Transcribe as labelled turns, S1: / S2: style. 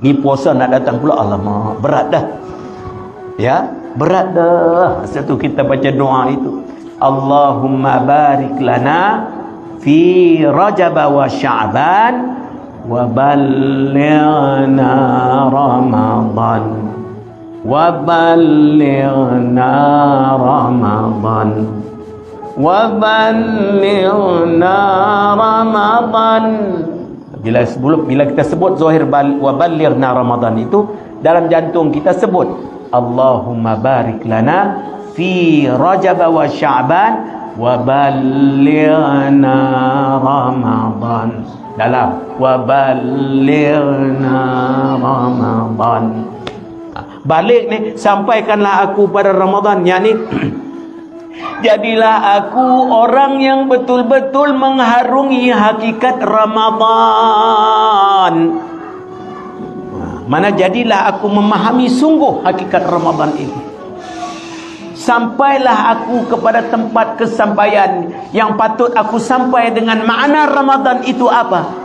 S1: Ni puasa nak datang pula, alamak, berat dah. Ya, berat dah. Satu kita baca doa itu. Allahumma barik lana fi Rajab wa Sya'ban wa ballighna Ramadan. Wa ballighna Ramadan. Wa ballighna Ramadan. Bila kita sebut zahir wa ballighna Ramadan itu, dalam jantung kita sebut Allahumma barik lana fi Rajab wa Sya'ban wa ballighna Ramadan. Dalam wa ballighna Ramadan. Balik ni, sampaikanlah aku pada Ramadan, yakni jadilah aku orang yang betul-betul mengharungi hakikat Ramadan. Mana jadilah aku memahami sungguh hakikat Ramadan ini. Sampailah aku kepada tempat kesampaian yang patut aku sampai dengan makna Ramadan itu apa.